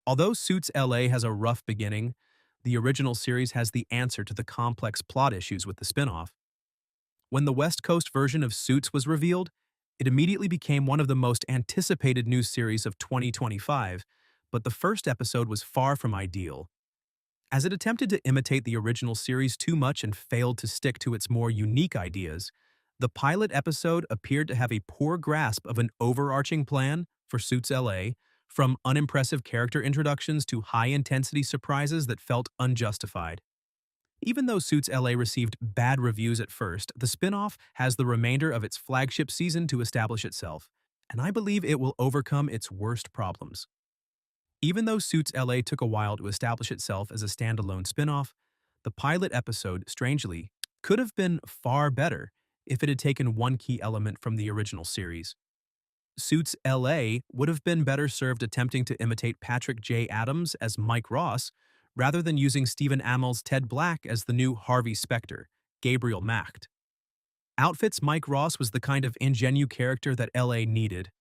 Although Suits LA has a rough beginning, the original series has the answer to the complex plot issues with the spin-off. When the West Coast version of Suits was revealed, it immediately became one of the most anticipated new series of 2025, but the first episode was far from ideal. As it attempted to imitate the original series too much and failed to stick to its more unique ideas, the pilot episode appeared to have a poor grasp of an overarching plan for Suits LA, from unimpressive character introductions to high-intensity surprises that felt unjustified. Even though Suits LA received bad reviews at first, the spin-off has the remainder of its flagship season to establish itself, and I believe it will overcome its worst problems. Even though Suits LA took a while to establish itself as a standalone spin-off, the pilot episode, strangely, could have been far better if it had taken one key element from the original series. Suits LA would have been better served attempting to imitate Patrick J. Adams as Mike Ross rather than using Stephen Amell's Ted Black as the new Harvey Specter, Gabriel Macht. Outfits Mike Ross was the kind of ingenue character that LA needed.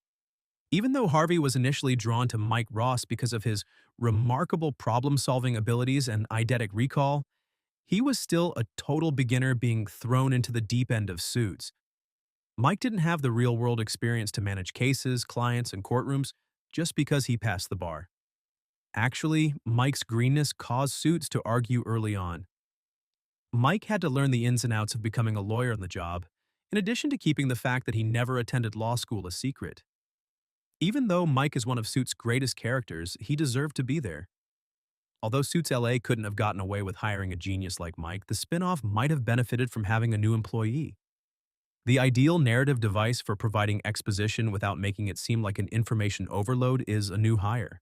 Even though Harvey was initially drawn to Mike Ross because of his remarkable problem-solving abilities and eidetic recall, he was still a total beginner being thrown into the deep end of Suits. Mike didn't have the real-world experience to manage cases, clients, and courtrooms just because he passed the bar. Actually, Mike's greenness caused Suits to argue early on. Mike had to learn the ins and outs of becoming a lawyer on the job, in addition to keeping the fact that he never attended law school a secret. Even though Mike is one of Suits' greatest characters, he deserved to be there. Although Suits LA couldn't have gotten away with hiring a genius like Mike, the spin-off might have benefited from having a new employee. The ideal narrative device for providing exposition without making it seem like an information overload is a new hire.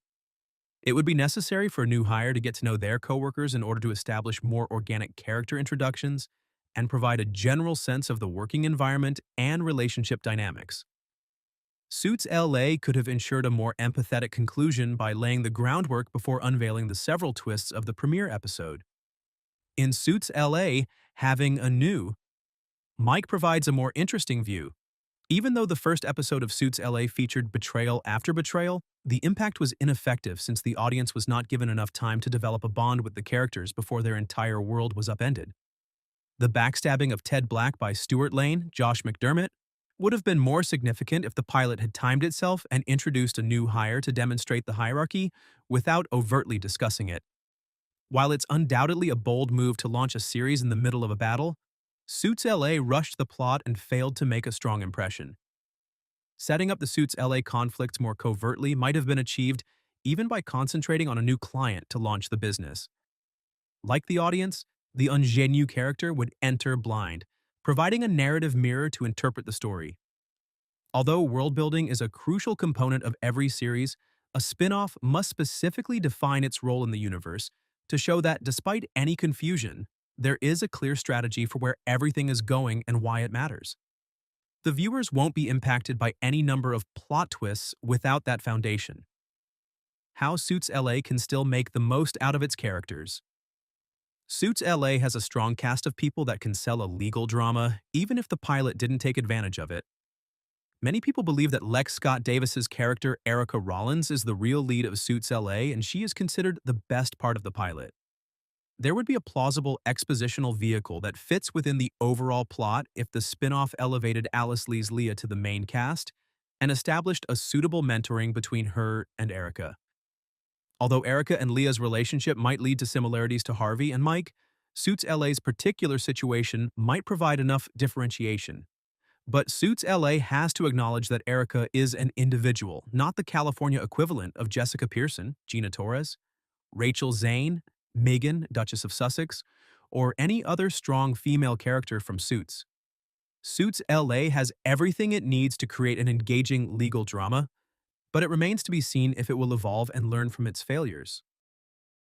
It would be necessary for a new hire to get to know their coworkers in order to establish more organic character introductions and provide a general sense of the working environment and relationship dynamics. Suits LA could have ensured a more empathetic conclusion by laying the groundwork before unveiling the several twists of the premiere episode. In Suits LA, having a new Mike provides a more interesting view. Even though the first episode of Suits LA featured betrayal after betrayal, the impact was ineffective since the audience was not given enough time to develop a bond with the characters before their entire world was upended. The backstabbing of Ted Black by Stuart Lane, Josh McDermott, would have been more significant if the pilot had timed itself and introduced a new hire to demonstrate the hierarchy without overtly discussing it. While it's undoubtedly a bold move to launch a series in the middle of a battle, Suits LA rushed the plot and failed to make a strong impression. Setting up the Suits LA conflict more covertly might have been achieved even by concentrating on a new client to launch the business. Like the audience, the ingenue character would enter blind, providing a narrative mirror to interpret the story. Although world-building is a crucial component of every series, a spin-off must specifically define its role in the universe to show that despite any confusion, there is a clear strategy for where everything is going and why it matters. The viewers won't be impacted by any number of plot twists without that foundation. How Suits LA can still make the most out of its characters. Suits LA has a strong cast of people that can sell a legal drama, even if the pilot didn't take advantage of it. Many people believe that Lex Scott Davis's character Erica Rollins is the real lead of Suits LA, and she is considered the best part of the pilot. There would be a plausible expositional vehicle that fits within the overall plot if the spin-off elevated Alice Lee's Leah to the main cast and established a suitable mentoring between her and Erica. Although Erica and Leah's relationship might lead to similarities to Harvey and Mike, Suits LA's particular situation might provide enough differentiation. But Suits LA has to acknowledge that Erica is an individual, not the California equivalent of Jessica Pearson, Gina Torres, Rachel Zane, Megan, Duchess of Sussex, or any other strong female character from Suits. Suits LA has everything it needs to create an engaging legal drama, but it remains to be seen if it will evolve and learn from its failures.